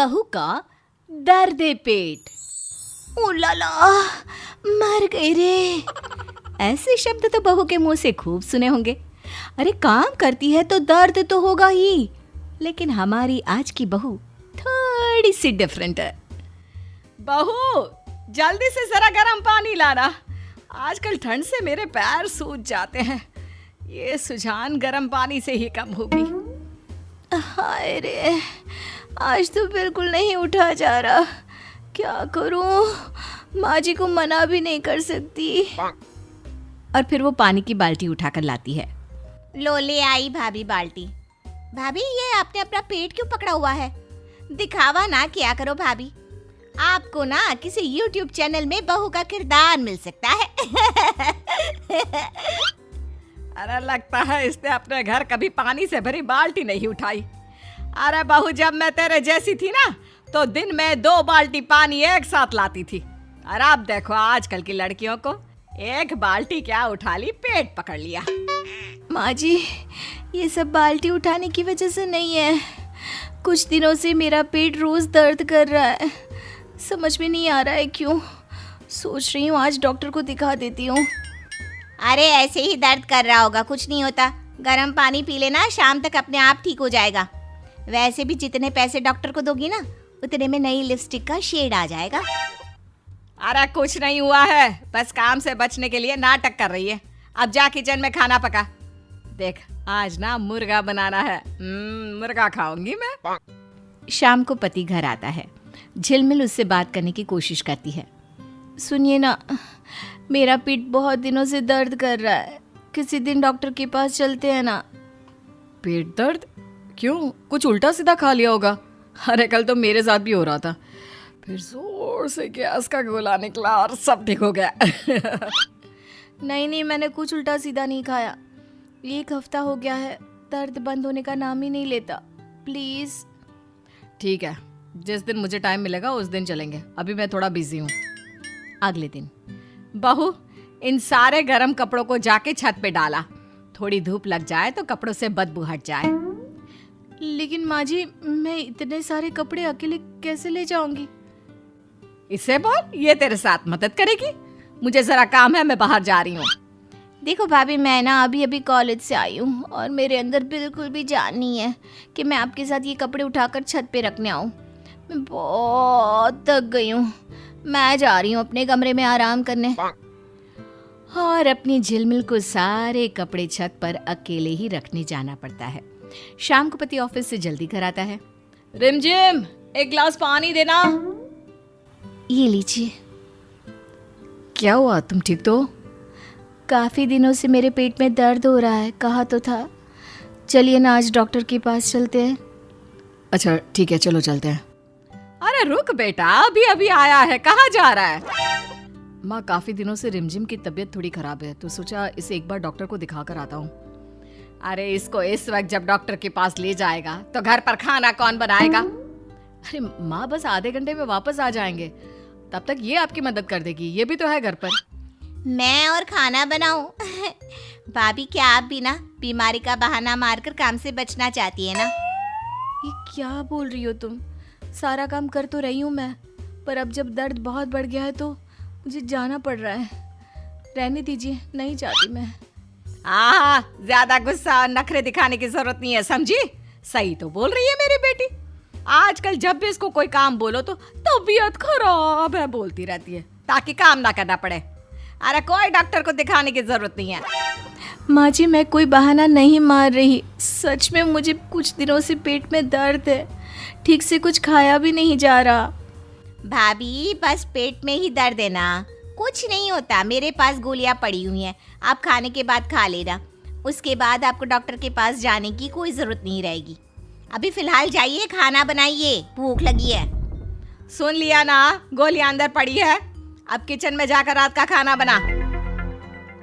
बहू का दर्द पेट। ओ लाला, मर गई रे। ऐसे शब्द तो बहू के मुंह से खूब सुने होंगे। अरे काम करती है तो दर्द तो होगा ही, लेकिन हमारी आज की बहू थोड़ी सी डिफरेंट है। बहू जल्दी से जरा गर्म पानी लाना, आजकल ठंड से मेरे पैर सूज जाते हैं। ये सुजान गर्म पानी से ही कम होगी। हाय रे, आज तो बिल्कुल नहीं उठा जा रहा। क्या करूं, माँ जी को मना भी नहीं कर सकती। और फिर वो पानी की बाल्टी उठाकर लाती है। लो ले आई भाभी बाल्टी। भाभी ये आपने अपना पेट क्यों पकड़ा हुआ है? दिखावा ना किया करो भाभी, आपको ना किसी YouTube चैनल में बहू का किरदार मिल सकता है। अरे लगता है इसने अपने घर कभी पानी से भरी बाल्टी नहीं उठाई। अरे बहू, जब मैं तेरे जैसी थी ना तो दिन में 2 बाल्टी पानी एक साथ लाती थी। और अब देखो आजकल की लड़कियों को, एक बाल्टी क्या उठा ली, पेट पकड़ लिया। माँ जी, ये सब बाल्टी उठाने की वजह से नहीं है। कुछ दिनों से मेरा पेट रोज दर्द कर रहा है, समझ में नहीं आ रहा है क्यों। सोच रही हूँ आज डॉक्टर को दिखा देती हूँ। अरे ऐसे ही दर्द कर रहा होगा, कुछ नहीं होता। गर्म पानी पी लेना, शाम तक अपने आप ठीक हो जाएगा। वैसे भी जितने पैसे डॉक्टर को दोगी ना, उतने में नई लिपस्टिक का शेड आ जाएगा। अरे कुछ नहीं हुआ है, बस काम से बचने के लिए नाटक कर रही है। अब जा किचन में खाना पका। देख आज ना मुर्गा बनाना है, मुर्गा खाऊंगी मैं। शाम को पति घर आता है। झिलमिल उससे बात करने की कोशिश करती है। सुनिए ना, मेरा पीठ बहुत दिनों से दर्द कर रहा है, किसी दिन डॉक्टर के पास चलते हैं ना। पेट दर्द? क्यों, कुछ उल्टा सीधा खा लिया होगा? अरे कल तो मेरे साथ भी हो रहा था, फिर जोर से गैस का गोला निकला और सब ठीक हो गया। नहीं, मैंने कुछ उल्टा सीधा नहीं खाया। 1 हफ्ता हो गया है, दर्द बंद होने का नाम ही नहीं लेता। प्लीज। ठीक है, जिस दिन मुझे टाइम मिलेगा उस दिन चलेंगे, अभी मैं थोड़ा बिजी हूँ। अगले दिन, बहू इन सारे गर्म कपड़ों को जाके छत पे डाला, थोड़ी धूप लग जाए तो कपड़ों से बदबू हट जाए। लेकिन माँ जी, मैं इतने सारे कपड़े अकेले कैसे ले जाऊंगी? इसे बोल, ये तेरे साथ मदद करेगी। मुझे जरा काम है, मैं बाहर जा रही हूँ। देखो भाभी, मैं ना अभी कॉलेज से आई हूँ और मेरे अंदर बिल्कुल भी जान नहीं है कि मैं आपके साथ ये कपड़े उठाकर छत पे रखने आऊँ। मैं बहुत थक गई हूँ, मैं जा रही हूँ अपने कमरे में आराम करने। और अपनी झिलमिल को सारे कपड़े छत पर अकेले ही रखने जाना पड़ता है। शाम को पति ऑफिस से जल्दी घर आता है। रिमझिम, एक गिलास पानी देना। ये लीजिए। क्या हुआ, तुम ठीक तो? काफ़ी दिनों से मेरे पेट में दर्द हो रहा है, कहा तो था। चलिए ना आज डॉक्टर के पास चलते हैं। अच्छा ठीक है, चलो चलते हैं। अरे रुक बेटा, अभी अभी आया है, कहाँ जा रहा है? माँ, काफ़ी दिनों से रिमझिम की तबीयत थोड़ी खराब है, तो सोचा इसे एक बार डॉक्टर को दिखा कर आता हूँ। अरे इसको इस वक्त जब डॉक्टर के पास ले जाएगा तो घर पर खाना कौन बनाएगा? अरे माँ, बस आधे घंटे में वापस आ जाएंगे, तब तक ये आपकी मदद कर देगी, ये भी तो है घर पर। मैं और खाना बनाऊं? भाभी, क्या आप भी ना बीमारी का बहाना मारकर काम से बचना चाहती है ना? ये क्या बोल रही हो तुम? सारा काम कर तो रही हूँ मैं, पर अब जब दर्द बहुत बढ़ गया है तो मुझे जाना पड़ रहा है। रहने दीजिए, नहीं चाहती मैं। ज्यादा गुस्सा और नखरे दिखाने की जरूरत नहीं है, समझी? सही तो बोल रही है मेरी बेटी। आजकल जब भी इसको कोई काम बोलो तो तबीयत खराब है बोलती रहती है, ताकि काम ना करना पड़े। अरे कोई डॉक्टर को दिखाने की जरूरत नहीं है। माँ जी, मैं कोई बहाना नहीं मार रही, सच में मुझे कुछ दिनों से पेट में दर्द है, ठीक से कुछ खाया भी नहीं जा रहा। भाभी, बस पेट में ही दर्द है ना, कुछ नहीं होता। मेरे पास गोलियां पड़ी हुई हैं, आप खाने के बाद खा लेना। उसके बाद आपको डॉक्टर के पास जाने की कोई ज़रूरत नहीं रहेगी। अभी फ़िलहाल जाइए, खाना बनाइए, भूख लगी है। सुन लिया ना, गोलियां अंदर पड़ी है, अब किचन में जाकर रात का खाना बना।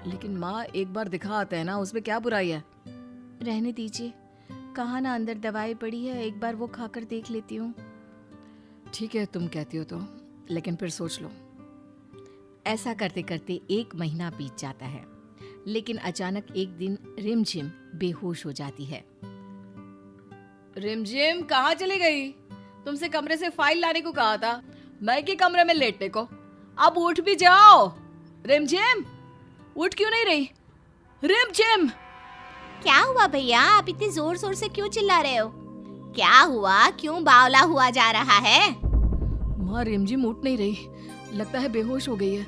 लेकिन माँ, एक बार दिखा आते हैं ना, उसमें क्या बुराई है? रहने दीजिए, कहा ना अंदर दवाई पड़ी है, एक बार वो खाकर देख लेती हूँ। ठीक है, तुम कहती हो तो, लेकिन फिर सोच लो। ऐसा करते करते 1 महीना बीत जाता है, लेकिन अचानक एक दिन रिमझिम बेहोश हो जाती है। रिमझिम कहाँ चली गई? तुमसे कमरे से फाइल लाने को कहा था, मैं के कमरे में लेटने को। अब उठ भी जाओ। रिमझिम, उठ क्यों नहीं रही? रिमझिम! क्या हुआ भैया, आप इतने जोर जोर से क्यों चिल्ला रहे हो? क्या हुआ, क्यों बावला हुआ जा रहा है? माँ, रिमझिम उठ नहीं रही, लगता है बेहोश हो गई है।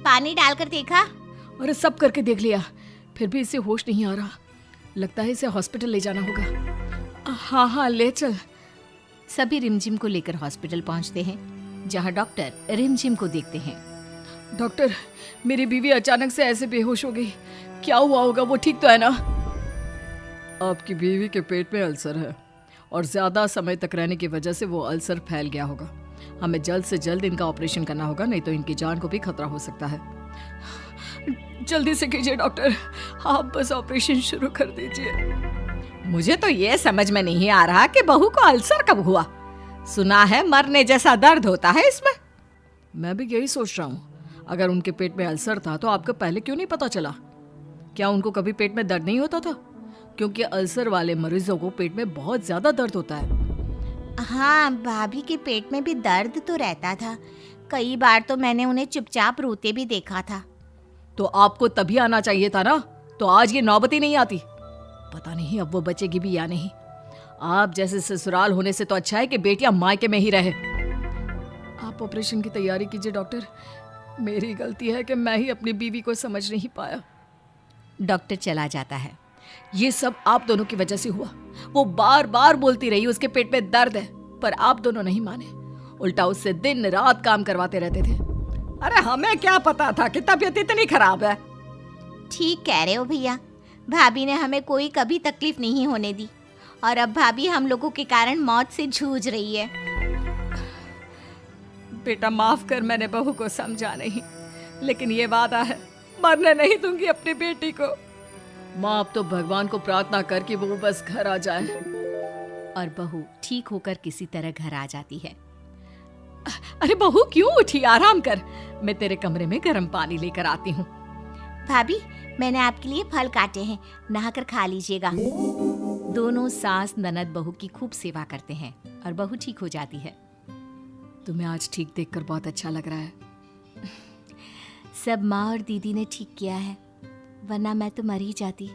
पानी डालकर देखा? अरे सब करके देख लिया, फिर भी इसे होश नहीं आ रहा। लगता है इसे हॉस्पिटल ले जाना होगा। हाँ हाँ, ले चल। सभी रिमझिम को लेकर हॉस्पिटल पहुंचते हैं, जहां डॉक्टर रिमझिम को देखते हैं। डॉक्टर, मेरी बीवी अचानक से ऐसे बेहोश हो गई, क्या हुआ होगा? वो ठीक तो है ना? आपकी बीवी के पेट में अल्सर है और ज्यादा समय तक रहने की वजह से वो अल्सर फैल गया होगा। हमें जल्द से जल्द इनका ऑपरेशन करना होगा, नहीं तो इनकी जान को भी खतरा हो सकता है। जल्दी से कीजिए डॉक्टर, आप बस ऑपरेशन शुरू कर दीजिए। मुझे तो ये समझ में नहीं आ रहा कि बहू को अल्सर कब हुआ। सुना है मरने जैसा दर्द होता है इसमें। मैं भी यही सोच रहा हूँ, अगर उनके पेट में अल्सर था तो आपको पहले क्यों नहीं पता चला? क्या उनको कभी पेट में दर्द नहीं होता था? क्योंकि अल्सर वाले मरीजों को पेट में बहुत ज्यादा दर्द होता है। हाँ, भाभी के पेट में भी दर्द तो रहता था। कई बार तो मैंने उन्हें चुपचाप रोते भी देखा था। तो आपको तभी आना चाहिए था ना, तो आज ये नौबत ही नहीं आती। पता नहीं अब वो बचेगी भी या नहीं। आप जैसे ससुराल होने से तो अच्छा है कि बेटियां मायके में ही रहे। आप ऑपरेशन की तैयारी कीजिए डॉक्टर। मेरी गलती है कि मैं ही अपनी बीवी को समझ नहीं पाया। डॉक्टर चला जाता है। ये सब आप दोनों की वजह से हुआ। वो बार बार बोलती रही उसके पेट में दर्द है, पर आप दोनों नहीं माने। उल्टा उससे दिन रात काम करवाते रहते थे। अरे हमें क्या पता था कि तबीयत इतनी खराब है। ठीक कह रहे हो भैया, भाभी ने हमें कोई कभी तकलीफ नहीं होने दी, और अब भाभी हम लोगों के कारण मौत से जूझ रही है। बेटा माफ कर, मैंने बहू को समझा नहीं, लेकिन ये वादा है, मरने नहीं दूंगी अपनी बेटी को। माँ, अब तो भगवान को प्रार्थना कर कि वो बस घर आ जाए। और बहू ठीक होकर किसी तरह घर आ जाती है। अरे बहू क्यों उठी? आराम कर, मैं तेरे कमरे में गर्म पानी लेकर आती हूँ। भाभी, मैंने आपके लिए फल काटे हैं, नहाकर खा लीजिएगा। दोनों सास ननद बहू की खूब सेवा करते हैं और बहू ठीक हो जाती है। तुम्हें आज ठीक देखकर बहुत अच्छा लग रहा है। सब माँ और दीदी ने ठीक किया है, वरना मैं तो मर ही जाती।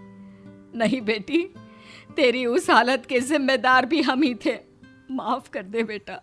नहीं बेटी, तेरी उस हालत के जिम्मेदार भी हम ही थे। माफ कर दे बेटा।